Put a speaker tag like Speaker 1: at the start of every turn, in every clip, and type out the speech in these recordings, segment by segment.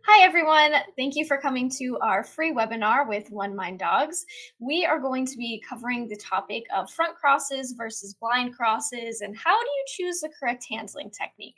Speaker 1: Hi, everyone. Thank you for coming to our free webinar with OneMind Dogs. We are going to be covering the topic of front crosses versus blind crosses and how do you choose the correct handling technique.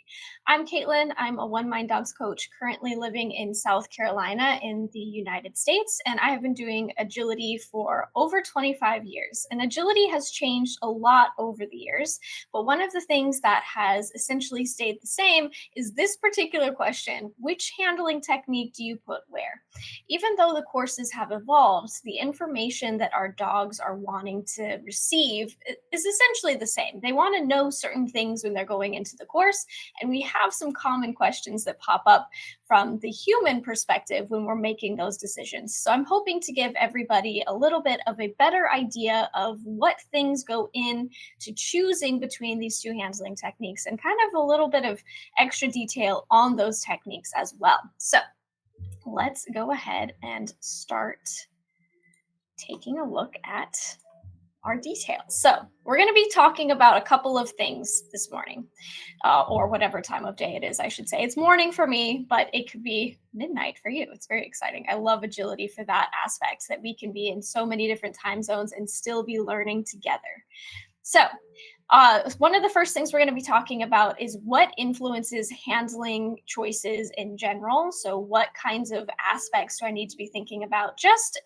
Speaker 1: I'm Katelyn. I'm a OneMind Dogs coach currently living in South Carolina in the United States, and I have been doing agility for over 25 years. And agility has changed a lot over the years, but one of the things that has essentially stayed the same is this particular question: which handling technique do you put where? Even though the courses have evolved, the information that our dogs are wanting to receive is essentially the same. They want to know certain things when they're going into the course, and we have some common questions that pop up from the human perspective when we're making those decisions. So I'm hoping to give everybody a little bit of a better idea of what things go in to choosing between these two handling techniques and kind of a little bit of extra detail on those techniques as well. So let's go ahead and start taking a look at our details. So we're going to be talking about a couple of things this morning, or whatever time of day it is, I should say. It's morning for me, but it could be midnight for you. It's very exciting. I love agility for that aspect, that we can be in so many different time zones and still be learning together. So one of the first things we're going to be talking about is what influences handling choices in general. So what kinds of aspects do I need to be thinking about just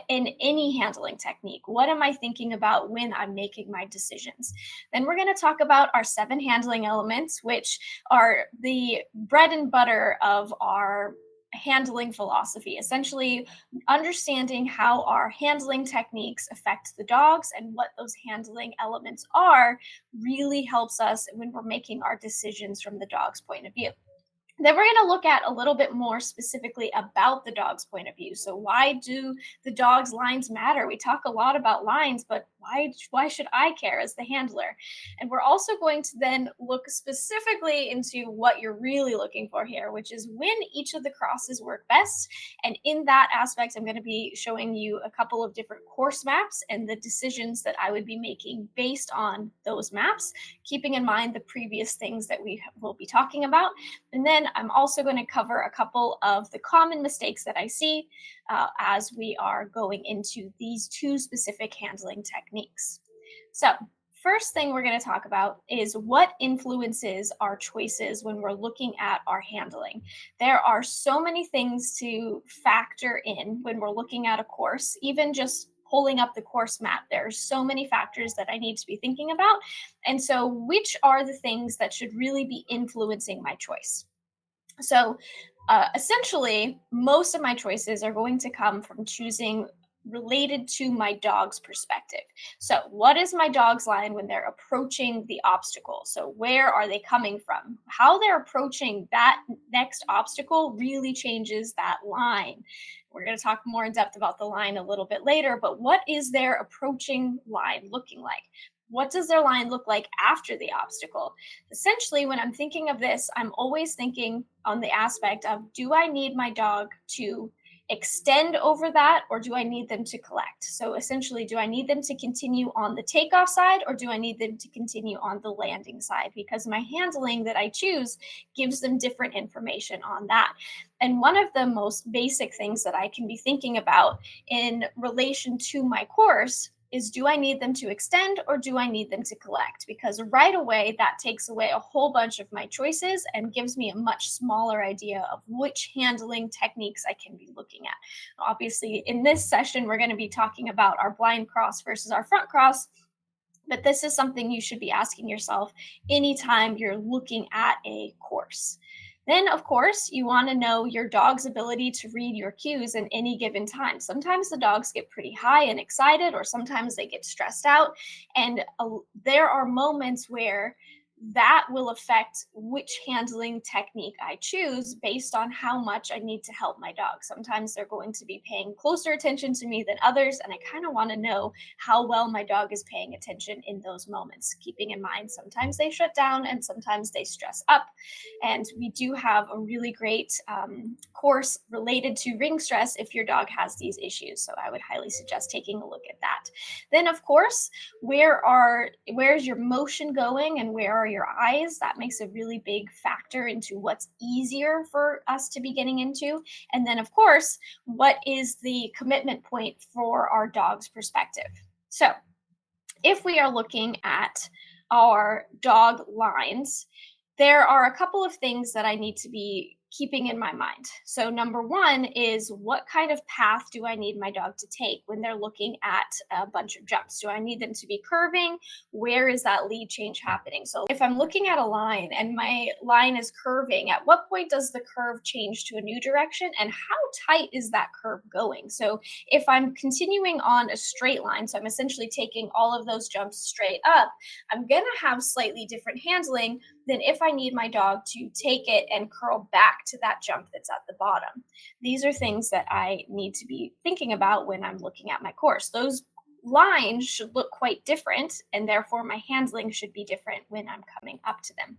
Speaker 1: in any handling technique? What am I thinking about when I'm making my decisions? Then we're going to talk about our 7 handling elements, which are the bread and butter of our handling philosophy, essentially understanding how our handling techniques affect the dogs and what those handling elements are really helps us when we're making our decisions from the dog's point of view. Then we're going to look at a little bit more specifically about the dog's point of view. So why do the dog's lines matter? We talk a lot about lines, but why should I care as the handler? And we're also going to then look specifically into what you're really looking for here, which is when each of the crosses work best. And in that aspect, I'm going to be showing you a couple of different course maps and the decisions that I would be making based on those maps, keeping in mind the previous things that we will be talking about. And then I'm also going to cover a couple of the common mistakes that I see as we are going into these 2 specific handling techniques. So first thing we're going to talk about is what influences our choices when we're looking at our handling. There are so many things to factor in when we're looking at a course, even just pulling up the course map. There are so many factors that I need to be thinking about. And so which are the things that should really be influencing my choice? So essentially, most of my choices are going to come from choosing related to my dog's perspective. So, what is my dog's line when they're approaching the obstacle? So, where are they coming from? How they're approaching that next obstacle really changes that line. We're going to talk more in depth about the line a little bit later, but what is their approaching line looking like? What does their line look like after the obstacle? Essentially, when I'm thinking of this, I'm always thinking on the aspect of, do I need my dog to extend over that, or do I need them to collect? So essentially, do I need them to continue on the takeoff side, or do I need them to continue on the landing side? Because my handling that I choose gives them different information on that. And one of the most basic things that I can be thinking about in relation to my course is, do I need them to extend or do I need them to collect? Because right away, that takes away a whole bunch of my choices and gives me a much smaller idea of which handling techniques I can be looking at. Obviously, in this session, we're going to be talking about our blind cross versus our front cross. But this is something you should be asking yourself anytime you're looking at a course. Then, of course, you want to know your dog's ability to read your cues in any given time. Sometimes the dogs get pretty high and excited, or sometimes they get stressed out. And there are moments where that will affect which handling technique I choose based on how much I need to help my dog. Sometimes they're going to be paying closer attention to me than others, and I kind of want to know how well my dog is paying attention in those moments, keeping in mind sometimes they shut down and sometimes they stress up. And we do have a really great course related to ring stress if your dog has these issues. So I would highly suggest taking a look at that. Then, of course, where's your motion going and where are your eyes. That makes a really big factor into what's easier for us to be getting into. And then, of course, what is the commitment point for our dog's perspective? So, if we are looking at our dog lines, there are a couple of things that I need to be keeping in my mind. So, number one is what kind of path do I need my dog to take when they're looking at a bunch of jumps? Do I need them to be curving? Where is that lead change happening? So, if I'm looking at a line and my line is curving, at what point does the curve change to a new direction and how tight is that curve going? So, if I'm continuing on a straight line, so I'm essentially taking all of those jumps straight up, I'm going to have slightly different handling than if I need my dog to take it and curl back to that jump that's at the bottom. These are things that I need to be thinking about when I'm looking at my course. Those lines should look quite different, and therefore my handling should be different when I'm coming up to them.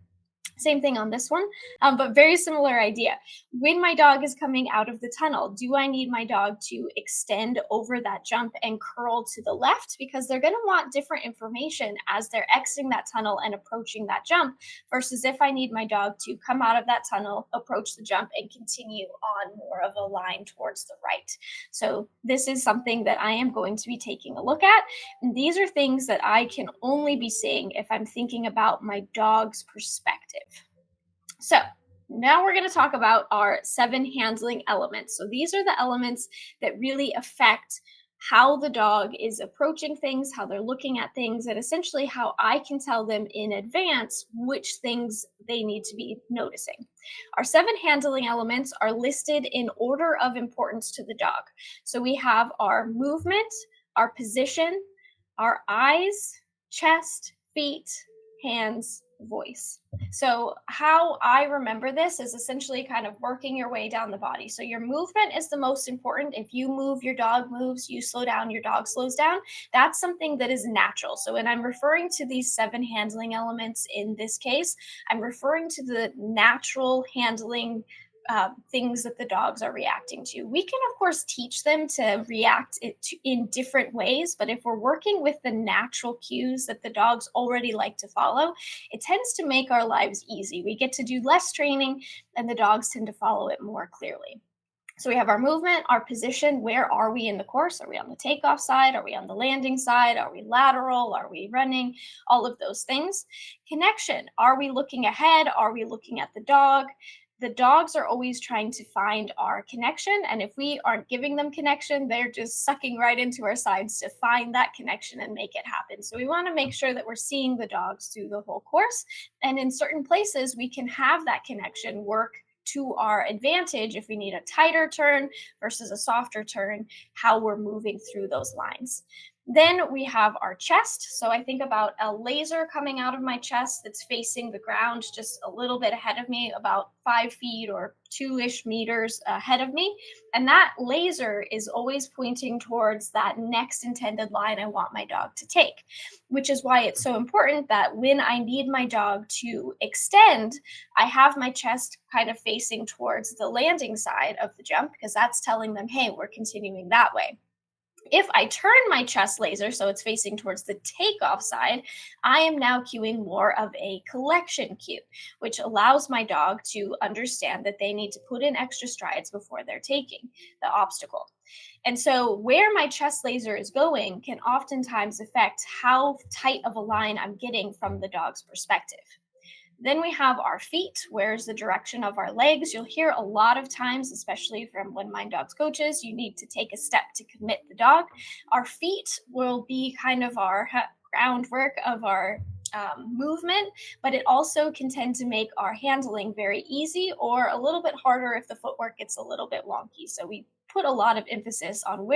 Speaker 1: Same thing on this one, but very similar idea. When my dog is coming out of the tunnel, do I need my dog to extend over that jump and curl to the left? Because they're going to want different information as they're exiting that tunnel and approaching that jump, versus if I need my dog to come out of that tunnel, approach the jump, and continue on more of a line towards the right. So, this is something that I am going to be taking a look at. And these are things that I can only be seeing if I'm thinking about my dog's perspective. So now we're going to talk about our 7 handling elements. So these are the elements that really affect how the dog is approaching things, how they're looking at things, and essentially how I can tell them in advance which things they need to be noticing. Our 7 handling elements are listed in order of importance to the dog. So we have our movement, our position, our eyes, chest, feet, hands, voice. So, how I remember this is essentially kind of working your way down the body. So, your movement is the most important. If you move, your dog moves, you slow down, your dog slows down. That's something that is natural. So, when I'm referring to these 7 handling elements in this case, I'm referring to the natural handling things that the dogs are reacting to. We can, of course, teach them to react in different ways, but if we're working with the natural cues that the dogs already like to follow, it tends to make our lives easy. We get to do less training, and the dogs tend to follow it more clearly. So we have our movement, our position. Where are we in the course? Are we on the takeoff side? Are we on the landing side? Are we lateral? Are we running? All of those things. Connection. Are we looking ahead? Are we looking at the dog? The dogs are always trying to find our connection. And if we aren't giving them connection, they're just sucking right into our sides to find that connection and make it happen. So we want to make sure that we're seeing the dogs through the whole course. And in certain places, we can have that connection work to our advantage if we need a tighter turn versus a softer turn, how we're moving through those lines. Then we have our chest. So I think about a laser coming out of my chest that's facing the ground just a little bit ahead of me, about 5 feet or 2-ish meters ahead of me. And that laser is always pointing towards that next intended line I want my dog to take, which is why it's so important that when I need my dog to extend, I have my chest kind of facing towards the landing side of the jump, because that's telling them, hey, we're continuing that way. If I turn my chest laser so it's facing towards the takeoff side, I am now cueing more of a collection cue, which allows my dog to understand that they need to put in extra strides before they're taking the obstacle. And so, where my chest laser is going can oftentimes affect how tight of a line I'm getting from the dog's perspective. Then we have our feet. Where's the direction of our legs? You'll hear a lot of times, especially from OneMind Dogs coaches, you need to take a step to commit the dog. Our feet will be kind of our groundwork of our movement, but it also can tend to make our handling very easy or a little bit harder if the footwork gets a little bit wonky. So we put a lot of emphasis on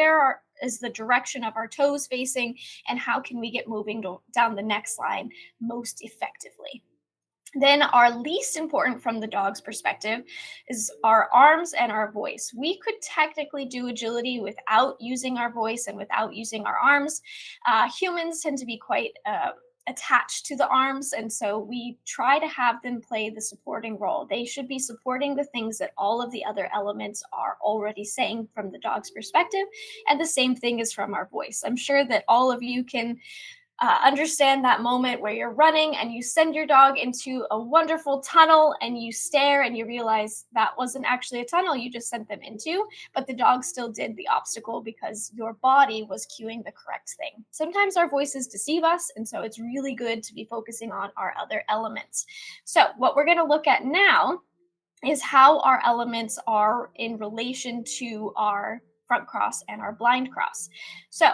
Speaker 1: is the direction of our toes facing and how can we get moving down the next line most effectively. Then, our least important from the dog's perspective is our arms and our voice. We could technically do agility without using our voice and without using our arms. Humans tend to be quite attached to the arms, and so we try to have them play the supporting role. They should be supporting the things that all of the other elements are already saying from the dog's perspective, and the same thing is from our voice. I'm sure that all of you can Understand that moment where you're running and you send your dog into a wonderful tunnel and you stare and you realize that wasn't actually a tunnel you just sent them into, but the dog still did the obstacle because your body was cueing the correct thing. Sometimes our voices deceive us, and so it's really good to be focusing on our other elements. So, what we're going to look at now is how our elements are in relation to our front cross and our blind cross. So,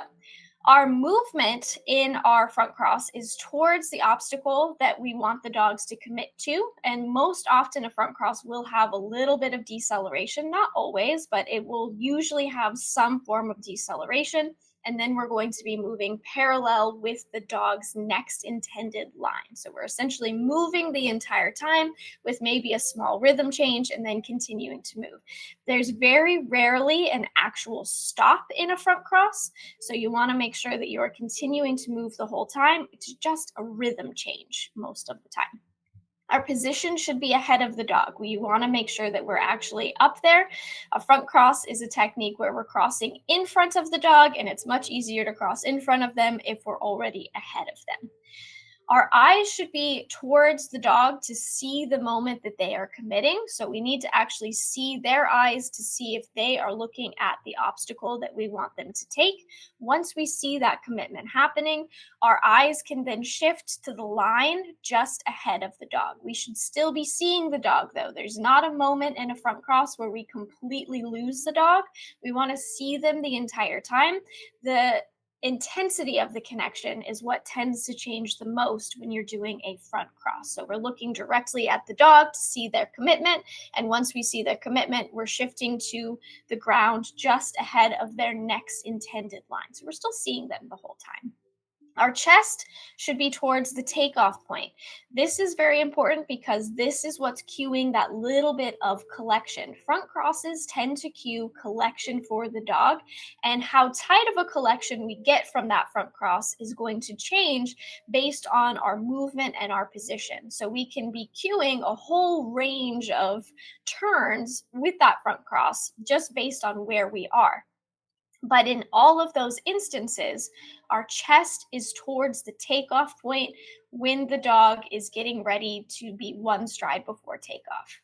Speaker 1: our movement in our front cross is towards the obstacle that we want the dogs to commit to. And most often, a front cross will have a little bit of deceleration, not always, but it will usually have some form of deceleration. And then we're going to be moving parallel with the dog's next intended line. So we're essentially moving the entire time with maybe a small rhythm change and then continuing to move. There's very rarely an actual stop in a front cross. So you want to make sure that you are continuing to move the whole time. It's just a rhythm change most of the time. Our position should be ahead of the dog. We want to make sure that we're actually up there. A front cross is a technique where we're crossing in front of the dog, and it's much easier to cross in front of them if we're already ahead of them. Our eyes should be towards the dog to see the moment that they are committing. So we need to actually see their eyes to see if they are looking at the obstacle that we want them to take. Once we see that commitment happening, our eyes can then shift to the line just ahead of the dog. We should still be seeing the dog, though. There's not a moment in a front cross where we completely lose the dog. We want to see them the entire time. The intensity of the connection is what tends to change the most when you're doing a front cross. So we're looking directly at the dog to see their commitment. And once we see their commitment, we're shifting to the ground just ahead of their next intended line. So we're still seeing them the whole time. Our chest should be towards the takeoff point. This is very important because this is what's cueing that little bit of collection. Front crosses tend to cue collection for the dog, and how tight of a collection we get from that front cross is going to change based on our movement and our position. So we can be cueing a whole range of turns with that front cross just based on where we are. But in all of those instances, our chest is towards the takeoff point when the dog is getting ready to be one stride before takeoff.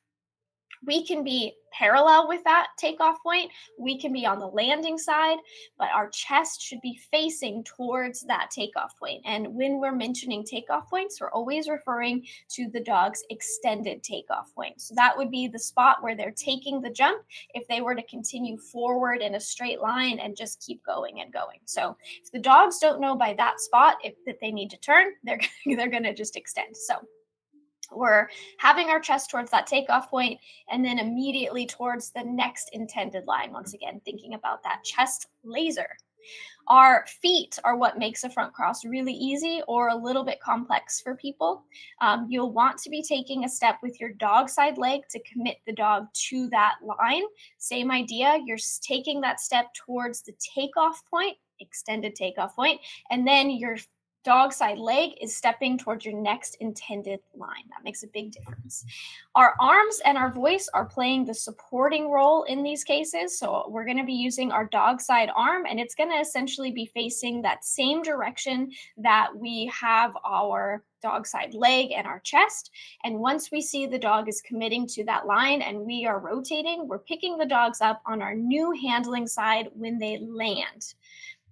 Speaker 1: We can be parallel with that takeoff point. We can be on the landing side, but our chest should be facing towards that takeoff point. And when we're mentioning takeoff points, we're always referring to the dog's extended takeoff point. So that would be the spot where they're taking the jump if they were to continue forward in a straight line and just keep going and going. So if the dogs don't know by that spot that they need to turn, they're going to just extend. So we're having our chest towards that takeoff point and then immediately towards the next intended line. Once again, thinking about that chest laser. Our feet are what makes a front cross really easy or a little bit complex for people. You'll want to be taking a step with your dog side leg to commit the dog to that line. Same idea, you're taking that step towards the takeoff point, extended takeoff point, and then your dog side leg is stepping towards your next intended line. That makes a big difference. Our arms and our voice are playing the supporting role in these cases. So we're going to be using our dog side arm, and it's going to essentially be facing that same direction that we have our dog side leg and our chest. And once we see the dog is committing to that line and we are rotating, we're picking the dogs up on our new handling side when they land.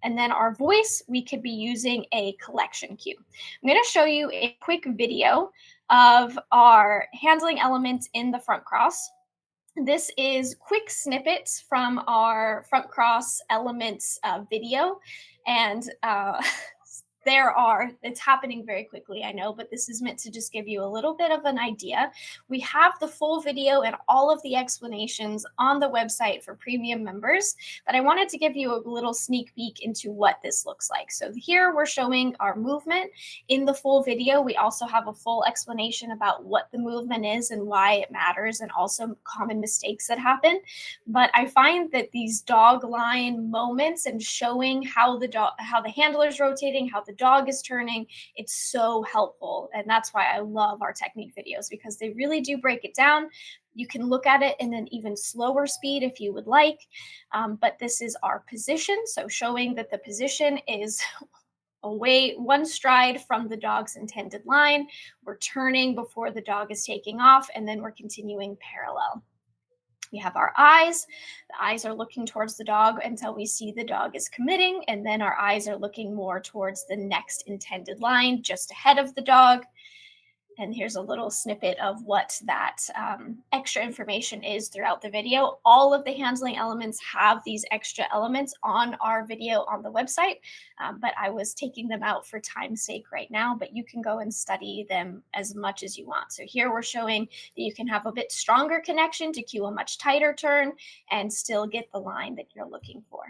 Speaker 1: And then our voice, we could be using a collection cue. I'm going to show you a quick video of our handling elements in the front cross. This is quick snippets from our front cross elements video. And it's happening very quickly, I know, but this is meant to just give you a little bit of an idea. We have the full video and all of the explanations on the website for premium members, but I wanted to give you a little sneak peek into what this looks like. So here we're showing our movement in the full video. We also have a full explanation about what the movement is and why it matters, and also common mistakes that happen. But I find that these dog line moments and showing how the handler's rotating, how the dog is turning, it's so helpful. And that's why I love our technique videos, because they really do break it down. You can look at it in an even slower speed if you would like. But this is our position. So showing that the position is away, one stride from the dog's intended line. We're turning before the dog is taking off, and then we're continuing parallel. We have our eyes. The eyes are looking towards the dog until we see the dog is committing, and then our eyes are looking more towards the next intended line just ahead of the dog. And here's a little snippet of what that extra information is throughout the video. All of the handling elements have these extra elements on our video on the website, but I was taking them out for time's sake right now, but you can go and study them as much as you want. So here we're showing that you can have a bit stronger connection to cue a much tighter turn and still get the line that you're looking for.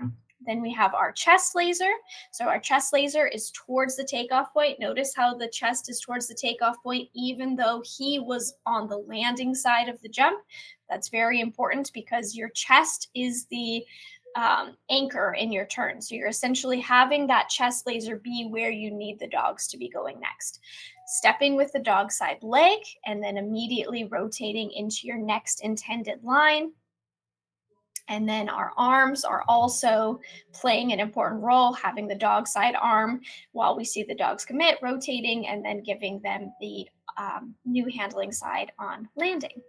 Speaker 1: Then we have our chest laser. So our chest laser is towards the takeoff point. Notice how the chest is towards the takeoff point, even though he was on the landing side of the jump. That's very important because your chest is the anchor in your turn. So you're essentially having that chest laser be where you need the dogs to be going next. Stepping with the dog side leg and then immediately rotating into your next intended line. And then our arms are also playing an important role, having the dog side arm while we see the dogs commit, rotating, and then giving them the new handling side on landing.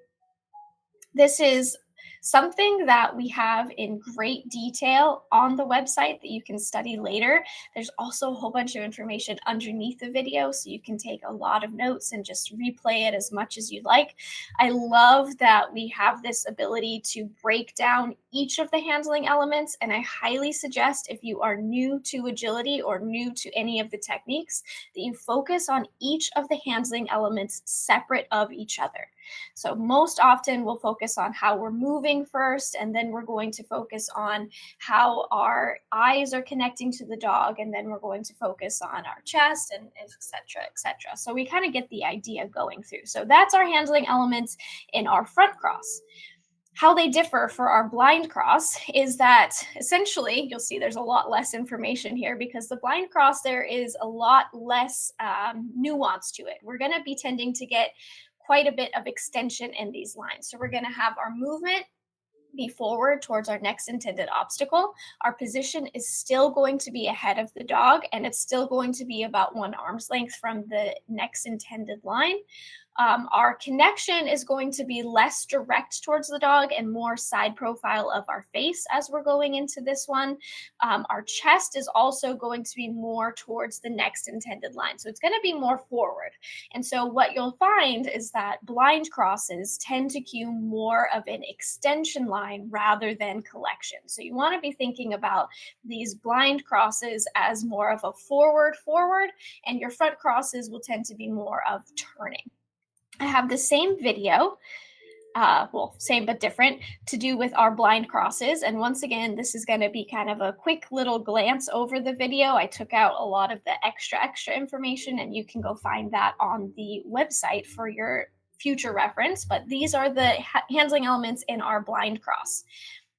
Speaker 1: This is something that we have in great detail on the website that you can study later. There's also a whole bunch of information underneath the video, so you can take a lot of notes and just replay it as much as you'd like. I love that we have this ability to break down each of the handling elements, and I highly suggest if you are new to agility or new to any of the techniques that you focus on each of the handling elements separate of each other. So most often we'll focus on how we're moving first, and then we're going to focus on how our eyes are connecting to the dog, and then we're going to focus on our chest and et cetera, et cetera. So we kind of get the idea going through. So that's our handling elements in our front cross. How they differ for our blind cross is that essentially, you'll see there's a lot less information here because the blind cross, there is a lot less nuance to it. We're going to be tending to get quite a bit of extension in these lines. So we're going to have our movement be forward towards our next intended obstacle. Our position is still going to be ahead of the dog, and it's still going to be about one arm's length from the next intended line. Our connection is going to be less direct towards the dog and more side profile of our face as we're going into this one. Our chest is also going to be more towards the next intended line. So it's going to be more forward. And so what you'll find is that blind crosses tend to cue more of an extension line rather than collection. So you want to be thinking about these blind crosses as more of a forward, and your front crosses will tend to be more of turning. I have the same video, well, same but different, to do with our blind crosses. And once again, this is going to be kind of a quick little glance over the video. I took out a lot of the extra information, and you can go find that on the website for your future reference. But these are the handling elements in our blind cross.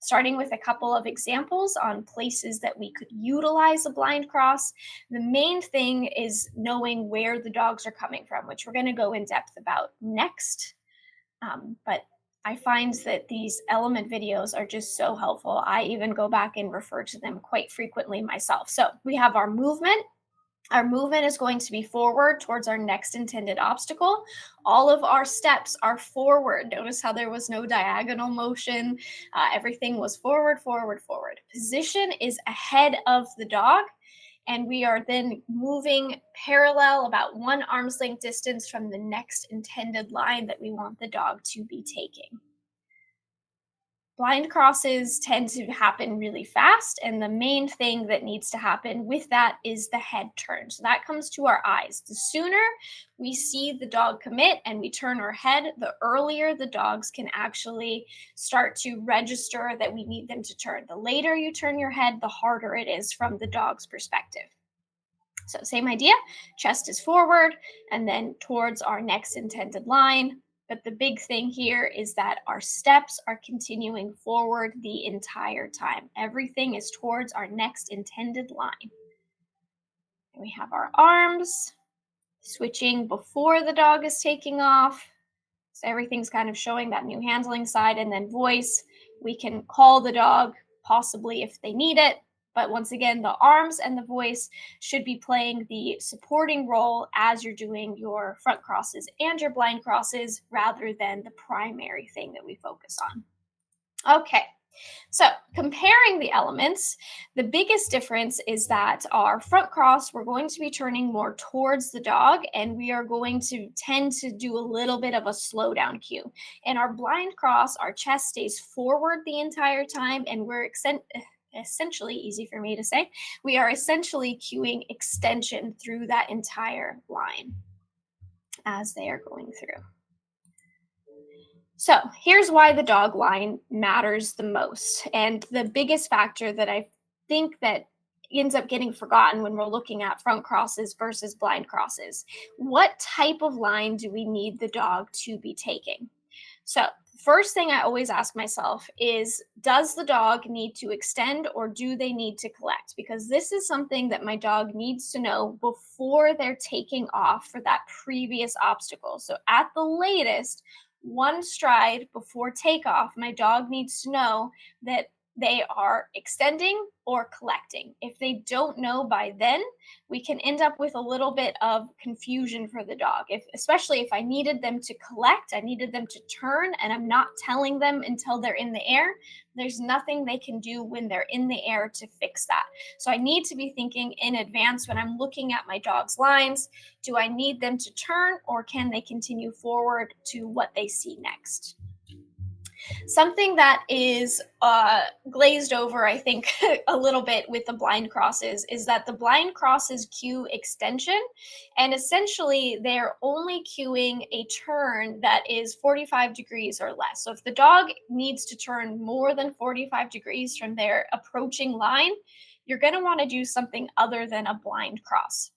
Speaker 1: Starting with a couple of examples on places that we could utilize a blind cross. The main thing is knowing where the dogs are coming from, which we're going to go in depth about next. But I find that these element videos are just so helpful. I even go back and refer to them quite frequently myself. So we have our movement. Our movement is going to be forward towards our next intended obstacle. All of our steps are forward. Notice how there was no diagonal motion. Everything was forward. Position is ahead of the dog, and we are then moving parallel about one arm's length distance from the next intended line that we want the dog to be taking. Blind crosses tend to happen really fast, and the main thing that needs to happen with that is the head turn. So that comes to our eyes. The sooner we see the dog commit and we turn our head, the earlier the dogs can actually start to register that we need them to turn. The later you turn your head, the harder it is from the dog's perspective. So same idea, chest is forward and then towards our next intended line. But the big thing here is that our steps are continuing forward the entire time. Everything is towards our next intended line. And we have our arms switching before the dog is taking off. So everything's kind of showing that new handling side, and then voice. We can call the dog possibly if they need it, But once again, the arms and the voice should be playing the supporting role as you're doing your front crosses and your blind crosses rather than the primary thing that we focus on. Okay, so comparing the elements, the biggest difference is that our front cross, we're going to be turning more towards the dog and we are going to tend to do a little bit of a slow down cue. In our blind cross, our chest stays forward the entire time and we're essentially, easy for me to say, we are essentially cueing extension through that entire line as they are going through. So here's why the dog line matters the most. And the biggest factor that I think that ends up getting forgotten when we're looking at front crosses versus blind crosses. What type of line do we need the dog to be taking? So first thing I always ask myself is, does the dog need to extend or do they need to collect? Because this is something that my dog needs to know before they're taking off for that previous obstacle. So at the latest, one stride before takeoff, my dog needs to know that they are extending or collecting. If they don't know by then, we can end up with a little bit of confusion for the dog. Especially if I needed them to collect, I needed them to turn, and I'm not telling them until they're in the air, there's nothing they can do when they're in the air to fix that. So I need to be thinking in advance when I'm looking at my dog's lines, do I need them to turn or can they continue forward to what they see next? Something that is glazed over, I think, a little bit with the blind crosses is that the blind crosses cue extension, and essentially they're only cueing a turn that is 45 degrees or less. So if the dog needs to turn more than 45 degrees from their approaching line, you're going to want to do something other than a blind cross.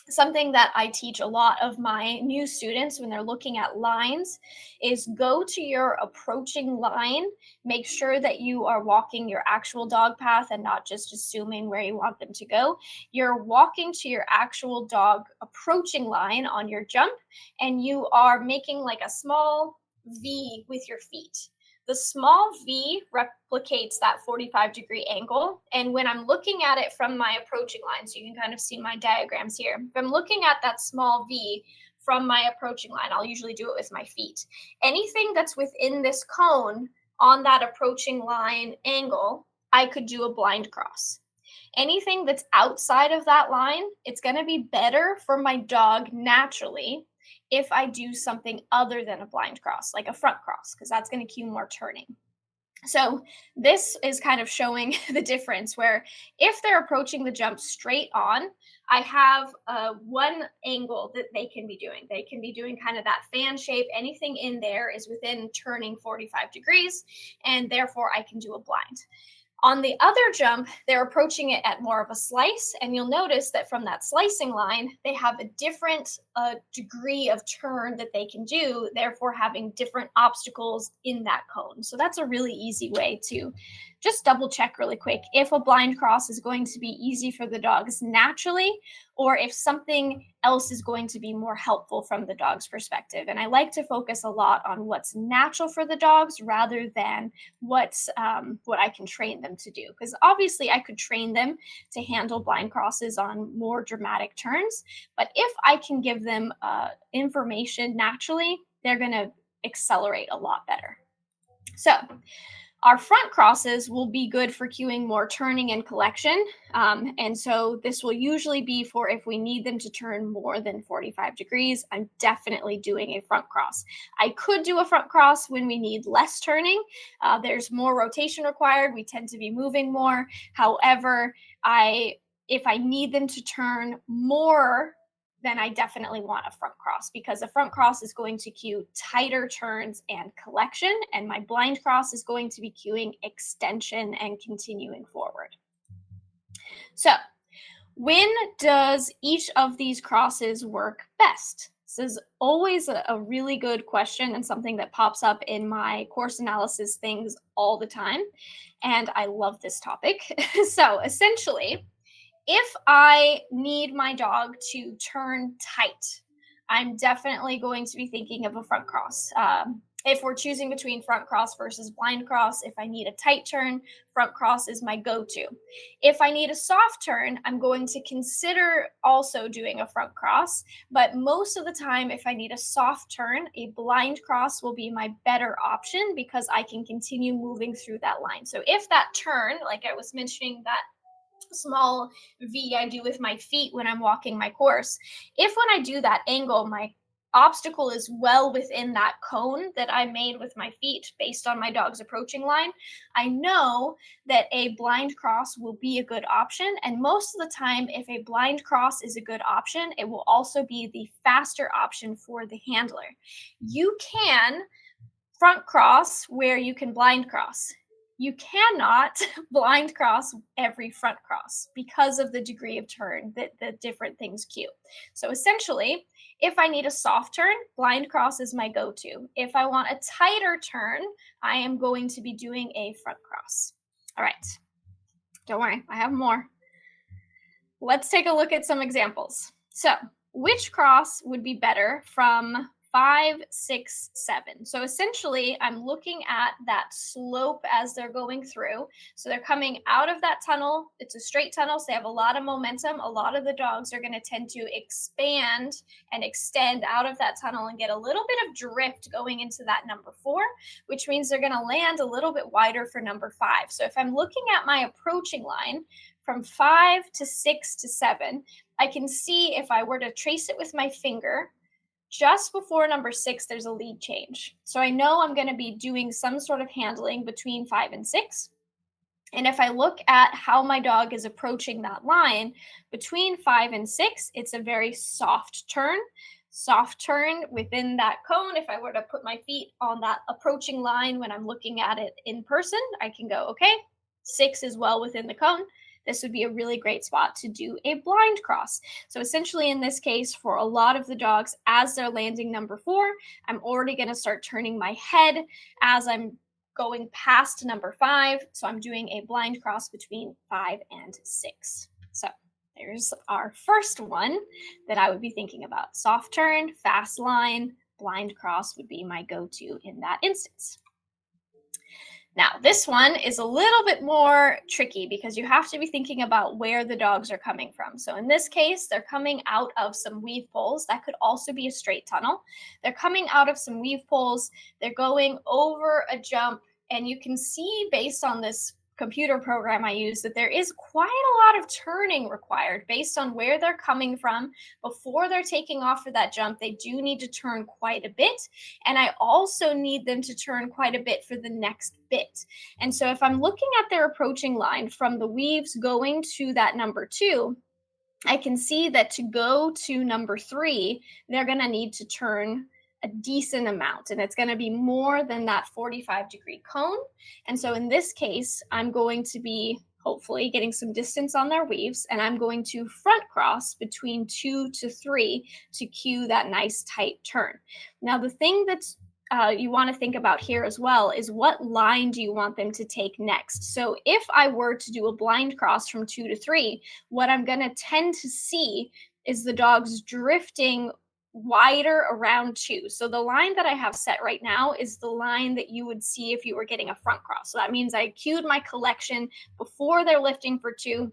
Speaker 1: Something that I teach a lot of my new students when they're looking at lines is go to your approaching line. Make sure that you are walking your actual dog path and not just assuming where you want them to go. You're walking to your actual dog approaching line on your jump, and you are making like a small V with your feet. The small V replicates that 45-degree angle. And when I'm looking at it from my approaching line, so you can kind of see my diagrams here, if I'm looking at that small V from my approaching line, I'll usually do it with my feet. Anything that's within this cone on that approaching line angle, I could do a blind cross. Anything that's outside of that line, it's going to be better for my dog naturally if I do something other than a blind cross, like a front cross, because that's going to cue more turning. So this is kind of showing the difference where if they're approaching the jump straight on, I have one angle that they can be doing. They can be doing kind of that fan shape. Anything in there is within turning 45 degrees, and therefore I can do a blind. On the other jump, they're approaching it at more of a slice, and you'll notice that from that slicing line, they have a different degree of turn that they can do, therefore having different obstacles in that cone. So that's a really easy way to just double check really quick if a blind cross is going to be easy for the dogs naturally, or if something else is going to be more helpful from the dog's perspective. And I like to focus a lot on what's natural for the dogs rather than what I can train them to do. Because obviously I could train them to handle blind crosses on more dramatic turns, but if I can give them information naturally, they're going to accelerate a lot better. So our front crosses will be good for cueing more turning and collection. And so this will usually be for if we need them to turn more than 45 degrees, I'm definitely doing a front cross. I could do a front cross when we need less turning. There's more rotation required. We tend to be moving more. However, if I need them to turn more, then I definitely want a front cross, because a front cross is going to cue tighter turns and collection, and my blind cross is going to be cueing extension and continuing forward. So when does each of these crosses work best? This is always a really good question and something that pops up in my course analysis things all the time. And I love this topic. So essentially, if I need my dog to turn tight, I'm definitely going to be thinking of a front cross. If we're choosing between front cross versus blind cross, if I need a tight turn, front cross is my go-to. If I need a soft turn, I'm going to consider also doing a front cross, but most of the time, if I need a soft turn, a blind cross will be my better option because I can continue moving through that line. So if that turn, like I was mentioning, that small V I do with my feet when I'm walking my course, if when I do that angle, my obstacle is well within that cone that I made with my feet based on my dog's approaching line, I know that a blind cross will be a good option. And most of the time, if a blind cross is a good option, it will also be the faster option for the handler. You can front cross where you can blind cross. You cannot blind cross every front cross because of the degree of turn that the different things cue. So essentially, if I need a soft turn, blind cross is my go-to. If I want a tighter turn, I am going to be doing a front cross. All right, don't worry, I have more. Let's take a look at some examples. So, which cross would be better from 5, 6, 7? So essentially, I'm looking at that slope as they're going through. So they're coming out of that tunnel. It's a straight tunnel, so they have a lot of momentum. A lot of the dogs are going to tend to expand and extend out of that tunnel and get a little bit of drift going into that number 4, which means they're going to land a little bit wider for number 5. So if I'm looking at my approaching line from 5 to 6 to 7, I can see if I were to trace it with my finger, just before number 6, there's a lead change. So I know I'm going to be doing some sort of handling between 5 and 6. And if I look at how my dog is approaching that line between 5 and 6, it's a very soft turn. Soft turn within that cone. If I were to put my feet on that approaching line when I'm looking at it in person, I can go, okay, 6 is well within the cone. This would be a really great spot to do a blind cross. So essentially in this case, for a lot of the dogs, as they're landing number 4, I'm already going to start turning my head as I'm going past number 5. So I'm doing a blind cross between 5 and 6. So there's our first one that I would be thinking about. Soft turn, fast line, blind cross would be my go-to in that instance. Now, this one is a little bit more tricky because you have to be thinking about where the dogs are coming from. So in this case, they're coming out of some weave poles. That could also be a straight tunnel. They're coming out of some weave poles. They're going over a jump. And you can see based on this computer program I use that there is quite a lot of turning required based on where they're coming from. Before they're taking off for that jump, they do need to turn quite a bit. And I also need them to turn quite a bit for the next bit. And so if I'm looking at their approaching line from the weaves going to that number 2, I can see that to go to number 3, they're going to need to turn a decent amount, and it's going to be more than that 45-degree cone. And so in this case, I'm going to be hopefully getting some distance on their weaves, and I'm going to front cross between 2 to 3 to cue that nice tight turn. Now, the thing that's you want to think about here as well is what line do you want them to take next? So if I were to do a blind cross from 2 to 3, what I'm going to tend to see is the dogs drifting wider around 2. So the line that I have set right now is the line that you would see if you were getting a front cross. So that means I cued my collection before they're lifting for 2.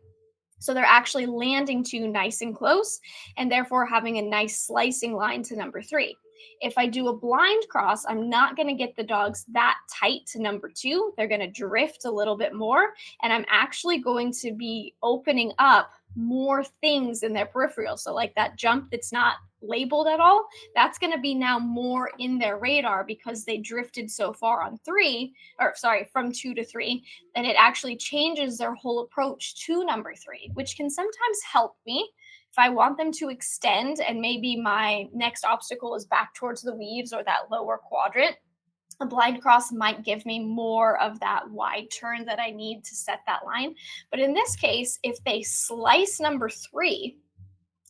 Speaker 1: So they're actually landing 2 nice and close, and therefore having a nice slicing line to number 3. If I do a blind cross, I'm not going to get the dogs that tight to number 2. They're going to drift a little bit more, and I'm actually going to be opening up more things in their peripheral. So like that jump that's not labeled at all, that's going to be now more in their radar because they drifted so far on 3, or sorry, from 2 to 3, and it actually changes their whole approach to number 3, which can sometimes help me if I want them to extend and maybe my next obstacle is back towards the weaves or that lower quadrant. A blind cross might give me more of that wide turn that I need to set that line. But in this case, if they slice number 3,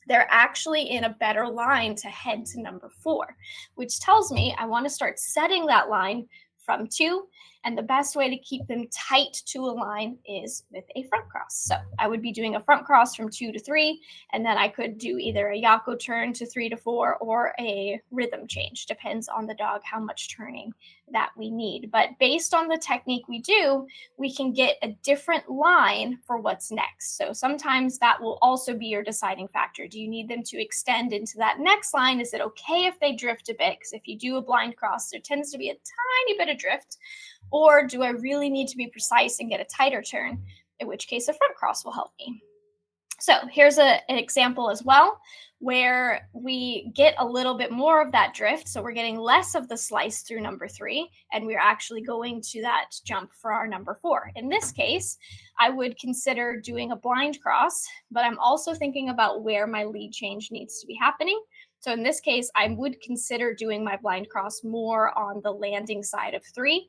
Speaker 1: they're actually in a better line to head to number 4, which tells me I want to start setting that line from 2. And the best way to keep them tight to a line is with a front cross. So I would be doing a front cross from 2 to 3, and then I could do either a Yako turn to 3 to 4 or a rhythm change. Depends on the dog how much turning that we need. But based on the technique we do, we can get a different line for what's next. So sometimes that will also be your deciding factor. Do you need them to extend into that next line? Is it okay if they drift a bit? Because if you do a blind cross, there tends to be a tiny bit of drift. Or do I really need to be precise and get a tighter turn? In which case, a front cross will help me. So here's an example as well, where we get a little bit more of that drift. So we're getting less of the slice through number 3, and we're actually going to that jump for our number 4. In this case, I would consider doing a blind cross, but I'm also thinking about where my lead change needs to be happening. So in this case, I would consider doing my blind cross more on the landing side of 3,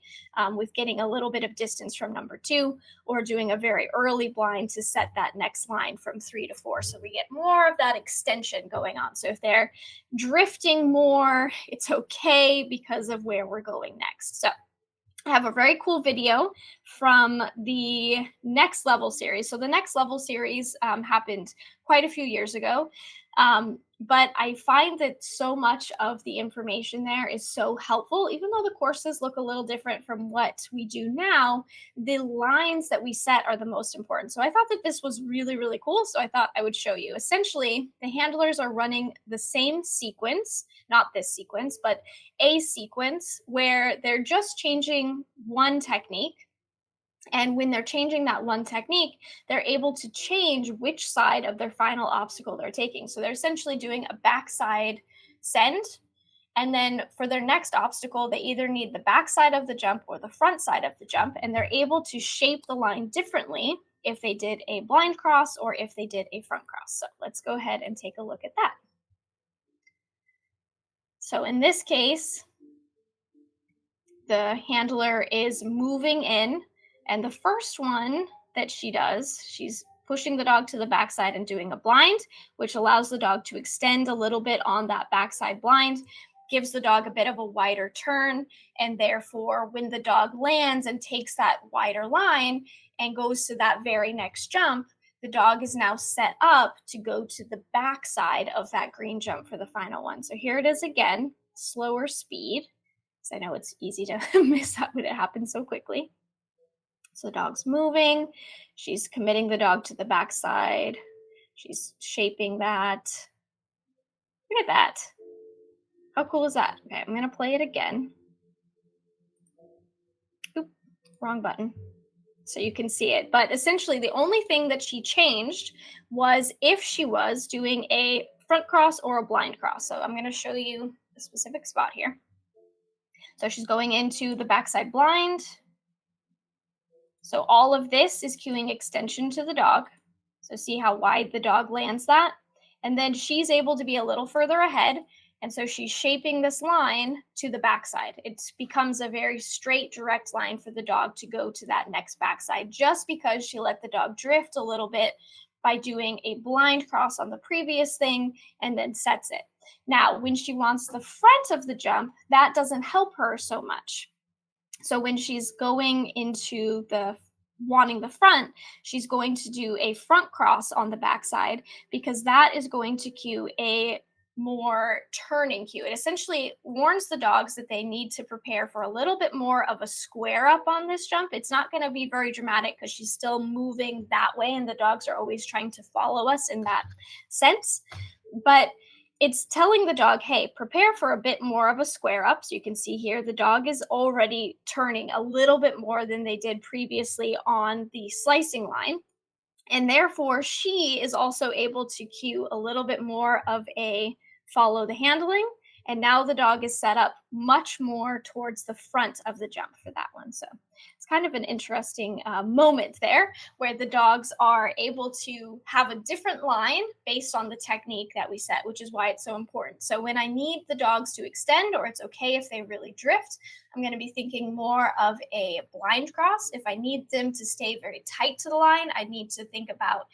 Speaker 1: with getting a little bit of distance from number 2, or doing a very early blind to set that next line from 3 to 4. So we get more of that extension going on. So if they're drifting more, it's okay because of where we're going next. So I have a very cool video from the Next Level series. So the Next Level series happened quite a few years ago. But I find that so much of the information there is so helpful. Even though the courses look a little different from what we do now, the lines that we set are the most important. So I thought that this was really, really cool. So I thought I would show you. Essentially, the handlers are running the same sequence, not this sequence, but a sequence where they're just changing one technique. And when they're changing that one technique, they're able to change which side of their final obstacle they're taking. So they're essentially doing a backside send. And then for their next obstacle, they either need the backside of the jump or the front side of the jump. And they're able to shape the line differently if they did a blind cross or if they did a front cross. So let's go ahead and take a look at that. So in this case, the handler is moving in, and the first one that she does, she's pushing the dog to the backside and doing a blind, which allows the dog to extend a little bit on that backside blind, gives the dog a bit of a wider turn, and therefore when the dog lands and takes that wider line and goes to that very next jump, the dog is now set up to go to the backside of that green jump for the final one. So here it is again, slower speed. I know it's easy to miss out when it happens so quickly. So the dog's moving. She's committing the dog to the backside. She's shaping that. Look at that. How cool is that? Okay, I'm going to play it again. Oop, wrong button. So you can see it. But essentially, the only thing that she changed was if she was doing a front cross or a blind cross. So I'm going to show you a specific spot here. So she's going into the backside blind. So all of this is cueing extension to the dog. So see how wide the dog lands that. And then she's able to be a little further ahead. And so she's shaping this line to the backside. It becomes a very straight, direct line for the dog to go to that next backside, just because she let the dog drift a little bit by doing a blind cross on the previous thing and then sets it. Now, when she wants the front of the jump, that doesn't help her so much. So when she's going into the wanting the front, she's going to do a front cross on the backside, because that is going to cue a more turning cue. It essentially warns the dogs that they need to prepare for a little bit more of a square up on this jump. It's not going to be very dramatic because she's still moving that way, and the dogs are always trying to follow us in that sense. But it's telling the dog, hey, prepare for a bit more of a square up. So you can see here, the dog is already turning a little bit more than they did previously on the slicing line. And therefore, she is also able to cue a little bit more of a follow the handling. And now the dog is set up much more towards the front of the jump for that one. So it's kind of an interesting moment there, where the dogs are able to have a different line based on the technique that we set, which is why it's so important. So when I need the dogs to extend, or it's okay if they really drift, I'm going to be thinking more of a blind cross. If I need them to stay very tight to the line, I need to think about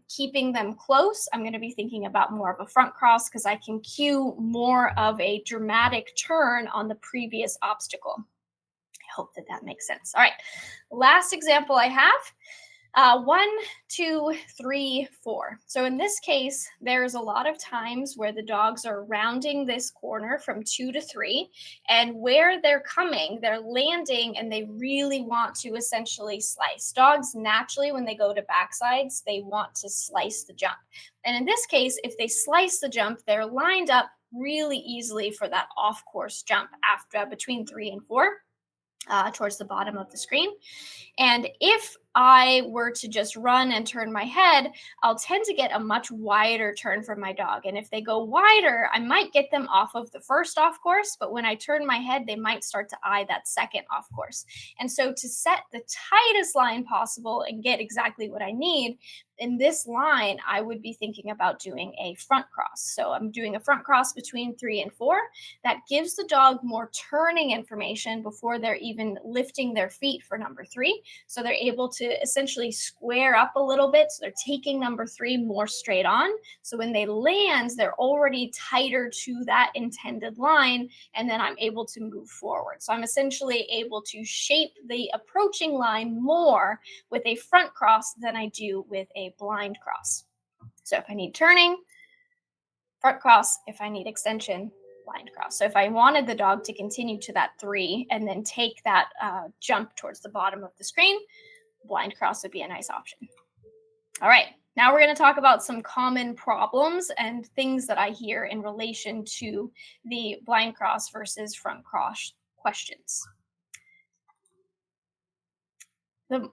Speaker 1: keeping them close. I'm going to be thinking about more of a front cross, because I can cue more of a dramatic turn on the previous obstacle. hope that that makes sense. All right, last example I have. 1, 2, 3, 4. So in this case, there's a lot of times where the dogs are rounding this corner from 2 to 3, and where they're coming, they're landing and they really want to essentially slice. Dogs naturally, when they go to backsides, they want to slice the jump. And in this case, if they slice the jump, they're lined up really easily for that off course jump after between 3 and 4. Towards the bottom of the screen. And if I were to just run and turn my head, I'll tend to get a much wider turn for my dog. And if they go wider, I might get them off of the first off course, but when I turn my head, they might start to eye that second off course. And so to set the tightest line possible and get exactly what I need, in this line, I would be thinking about doing a front cross. So I'm doing a front cross between 3 and 4. That gives the dog more turning information before they're even lifting their feet for number 3. So they're able to essentially square up a little bit. So they're taking number 3 more straight on. So when they land, they're already tighter to that intended line. And then I'm able to move forward. So I'm essentially able to shape the approaching line more with a front cross than I do with a blind cross. So if I need turning, front cross. If I need extension, blind cross. So if I wanted the dog to continue to that 3 and then take that jump towards the bottom of the screen, blind cross would be a nice option. All right, now we're going to talk about some common problems and things that I hear in relation to the blind cross versus front cross questions.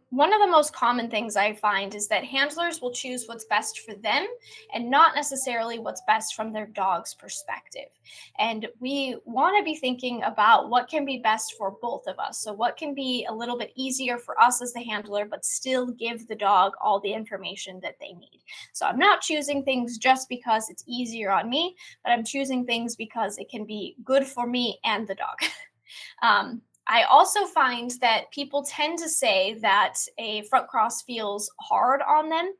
Speaker 1: One of the most common things I find is that handlers will choose what's best for them and not necessarily what's best from their dog's perspective. And we want to be thinking about what can be best for both of us. So, what can be a little bit easier for us as the handler, but still give the dog all the information that they need. So, I'm not choosing things just because it's easier on me, but I'm choosing things because it can be good for me and the dog. I also find that people tend to say that a front cross feels hard on them.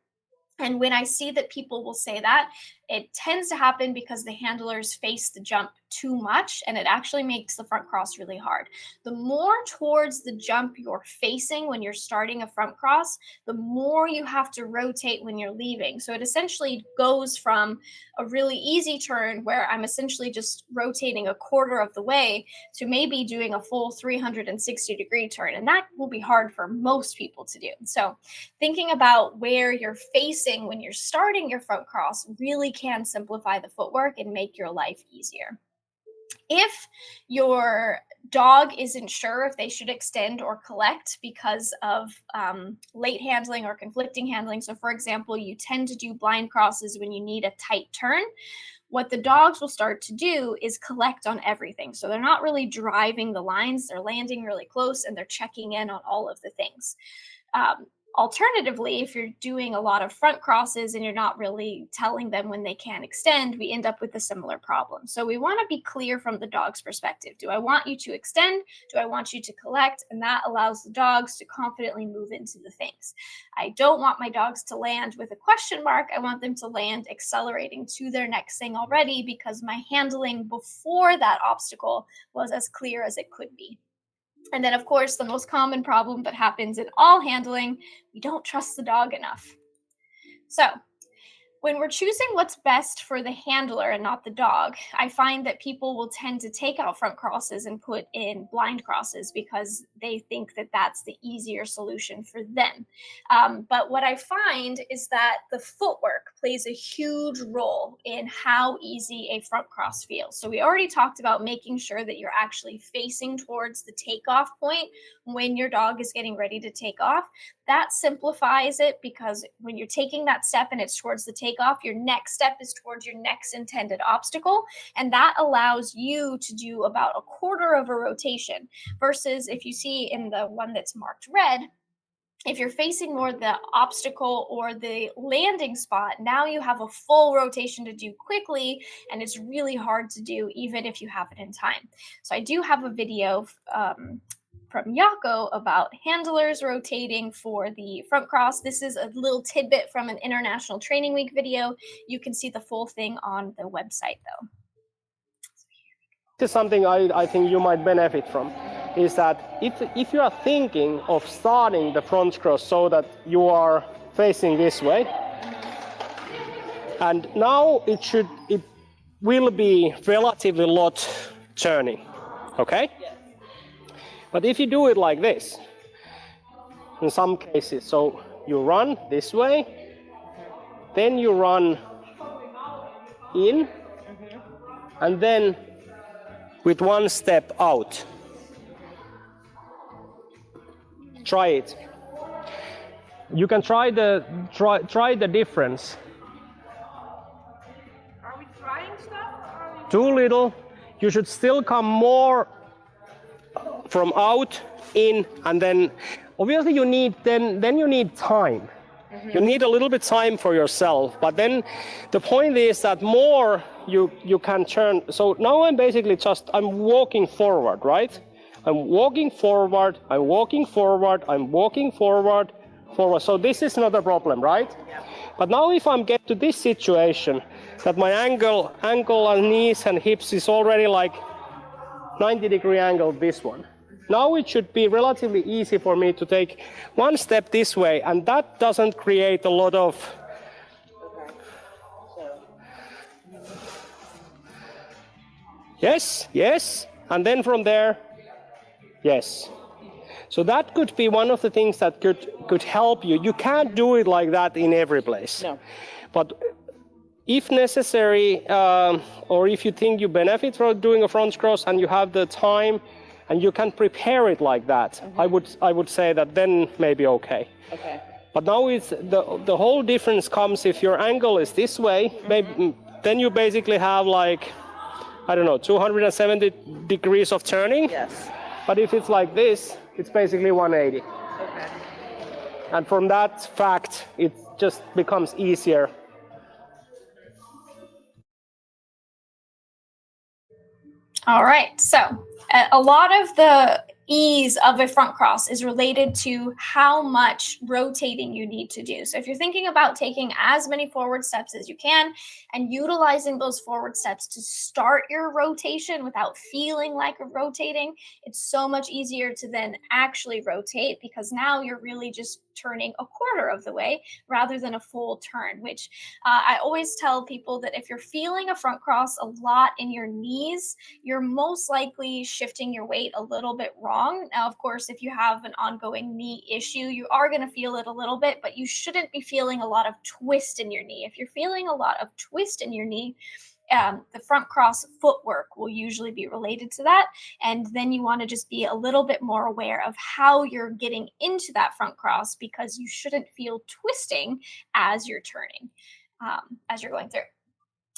Speaker 1: And when I see that people will say that, it tends to happen because the handlers face the jump too much, and it actually makes the front cross really hard. The more towards the jump you're facing when you're starting a front cross, the more you have to rotate when you're leaving. So it essentially goes from a really easy turn where I'm essentially just rotating a quarter of the way to maybe doing a full 360-degree turn. And that will be hard for most people to do. So thinking about where you're facing when you're starting your front cross really can simplify the footwork and make your life easier. If your dog isn't sure if they should extend or collect because of late handling or conflicting handling, so for example, you tend to do blind crosses when you need a tight turn, what the dogs will start to do is collect on everything. So they're not really driving the lines, they're landing really close and they're checking in on all of the things. Alternatively, if you're doing a lot of front crosses and you're not really telling them when they can extend, we end up with a similar problem. So we want to be clear from the dog's perspective. Do I want you to extend? Do I want you to collect? And that allows the dogs to confidently move into the things. I don't want my dogs to land with a question mark. I want them to land accelerating to their next thing already because my handling before that obstacle was as clear as it could be. And then, of course, the most common problem that happens in all handling, we don't trust the dog enough. So when we're choosing what's best for the handler and not the dog, I find that people will tend to take out front crosses and put in blind crosses because they think that that's the easier solution for them. But what I find is that the footwork plays a huge role in how easy a front cross feels. So we already talked about making sure that you're actually facing towards the takeoff point when your dog is getting ready to take off. That simplifies it because when you're taking that step and it's towards the takeoff, your next step is towards your next intended obstacle. And that allows you to do about a quarter of a rotation versus if you see in the one that's marked red, if you're facing more the obstacle or the landing spot, now you have a full rotation to do quickly, and it's really hard to do even if you have it in time. So I do have a video from Yako about handlers rotating for the front cross. This is a little tidbit from an International Training Week video. You can see the full thing on the website though.
Speaker 2: This is something I think you might benefit from. is that if you are thinking of starting the front cross so that you are facing this way, and now it will be relatively lot turning, okay?
Speaker 3: Yes.
Speaker 2: But if you do it like this, in some cases, so you run this way, then you run in, and then with one step out. Try it. You can try the difference.
Speaker 3: Are we trying stuff? Or are we...
Speaker 2: Too little. You should still come more from out, in, and then obviously you need then you need time. You need a little bit time for yourself, but then the point is that more you can turn. So now I'm walking forward, right? I'm walking forward, I'm walking forward, I'm walking forward. So this is not a problem, right?
Speaker 3: Yeah.
Speaker 2: But now if I'm get to this situation that my ankle and knees and hips is already like 90-degree angle, this one. Now it should be relatively easy for me to take one step this way, and that doesn't create a lot of... Yes, yes, and then from there, yes. So that could be one of the things that could help you. You can't do it like that in every place.
Speaker 3: No.
Speaker 2: But if necessary, or if you think you benefit from doing a front cross and you have the time and you can prepare it like that, I would say that then maybe okay.
Speaker 3: Okay.
Speaker 2: But now it's the whole difference comes if your angle is this way, maybe, then you basically have like, I don't know, 270 degrees of turning.
Speaker 3: Yes.
Speaker 2: But if it's like this, it's basically 180.
Speaker 3: Okay.
Speaker 2: And from that fact, it just becomes easier.
Speaker 1: All right, so a lot of the ease of a front cross is related to how much rotating you need to do. So if you're thinking about taking as many forward steps as you can and utilizing those forward steps to start your rotation without feeling like rotating, it's so much easier to then actually rotate, because now you're really just turning a quarter of the way rather than a full turn, which I always tell people that if you're feeling a front cross a lot in your knees, you're most likely shifting your weight a little bit wrong. Now, of course, if you have an ongoing knee issue, you are going to feel it a little bit, but you shouldn't be feeling a lot of twist in your knee. If you're feeling a lot of twist in your knee, the front cross footwork will usually be related to that. And then you want to just be a little bit more aware of how you're getting into that front cross, because you shouldn't feel twisting as you're turning, as you're going through.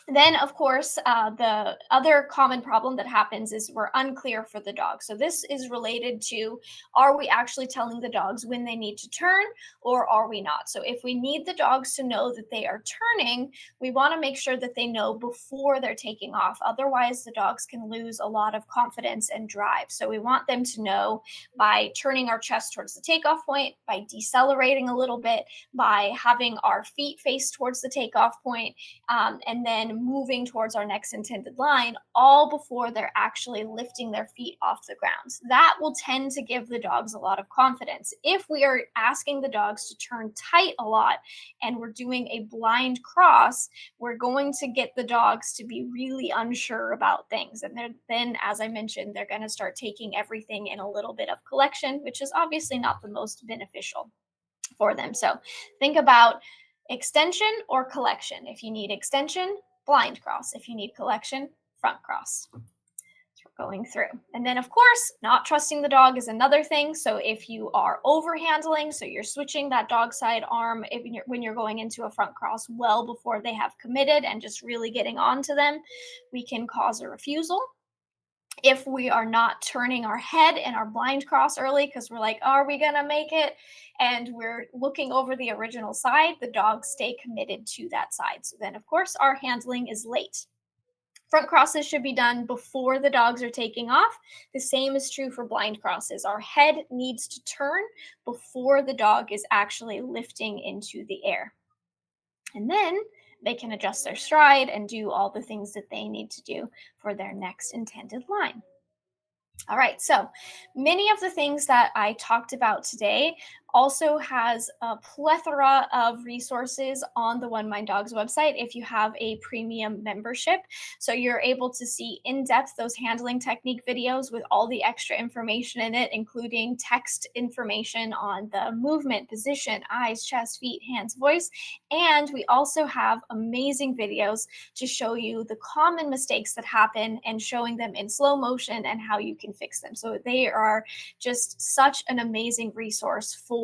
Speaker 1: Then, of course, the other common problem that happens is we're unclear for the dog. So this is related to, are we actually telling the dogs when they need to turn, or are we not? So if we need the dogs to know that they are turning, we want to make sure that they know before they're taking off. Otherwise, the dogs can lose a lot of confidence and drive. So we want them to know by turning our chest towards the takeoff point, by decelerating a little bit, by having our feet face towards the takeoff point, and then moving towards our next intended line, all before they're actually lifting their feet off the ground. That will tend to give the dogs a lot of confidence. If we are asking the dogs to turn tight a lot and we're doing a blind cross, we're going to get the dogs to be really unsure about things. And then, as I mentioned, they're going to start taking everything in a little bit of collection, which is obviously not the most beneficial for them. So think about extension or collection. If you need extension, blind cross. If you need collection, front cross. So we're going through. And then, of course, not trusting the dog is another thing. So if you are overhandling, so you're switching that dog side arm when you're going into a front cross well before they have committed and just really getting onto them, we can cause a refusal. If we are not turning our head in our blind cross early because we're like, are we going to make it? And we're looking over the original side, the dogs stay committed to that side. So then, of course, our handling is late. Front crosses should be done before the dogs are taking off. The same is true for blind crosses. Our head needs to turn before the dog is actually lifting into the air. And then they can adjust their stride and do all the things that they need to do for their next intended line. All right, so many of the things that I talked about today also has a plethora of resources on the One Mind Dogs website if you have a premium membership. So you're able to see in depth those handling technique videos with all the extra information in it, including text information on the movement, position, eyes, chest, feet, hands, voice. And we also have amazing videos to show you the common mistakes that happen and showing them in slow motion and how you can fix them. So they are just such an amazing resource for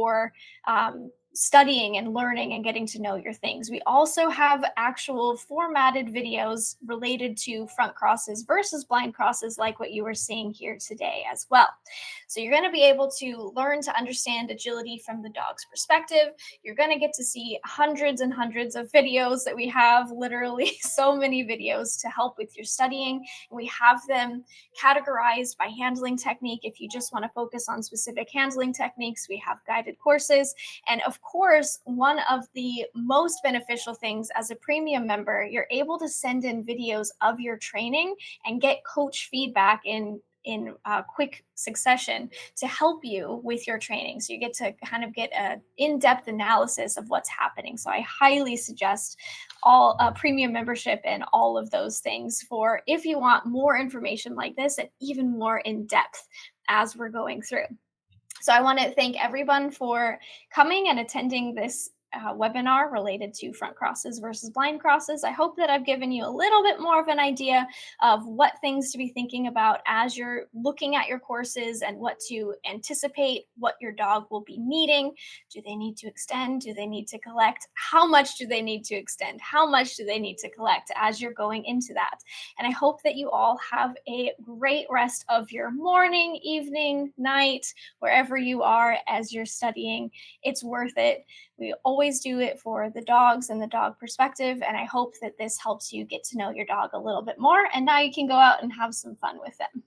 Speaker 1: studying and learning and getting to know your things. We also have actual formatted videos related to front crosses versus blind crosses, like what you were seeing here today as well. So you're going to be able to learn to understand agility from the dog's perspective. You're going to get to see hundreds and hundreds of videos that we have, literally so many videos to help with your studying. We have them categorized by handling technique. If you just want to focus on specific handling techniques, we have guided courses. And of course, one of the most beneficial things as a premium member, you're able to send in videos of your training and get coach feedback in quick succession to help you with your training. So you get to kind of get an in-depth analysis of what's happening. So I highly suggest all premium membership and all of those things for if you want more information like this and even more in depth as we're going through. So I want to thank everyone for coming and attending this webinar related to front crosses versus blind crosses. I hope that I've given you a little bit more of an idea of what things to be thinking about as you're looking at your courses and what to anticipate, what your dog will be needing. Do they need to extend? Do they need to collect? How much do they need to extend? How much do they need to collect as you're going into that? And I hope that you all have a great rest of your morning, evening, night, wherever you are as you're studying. It's worth it. We always do it for the dogs and the dog perspective. And I hope that this helps you get to know your dog a little bit more. And now you can go out and have some fun with them.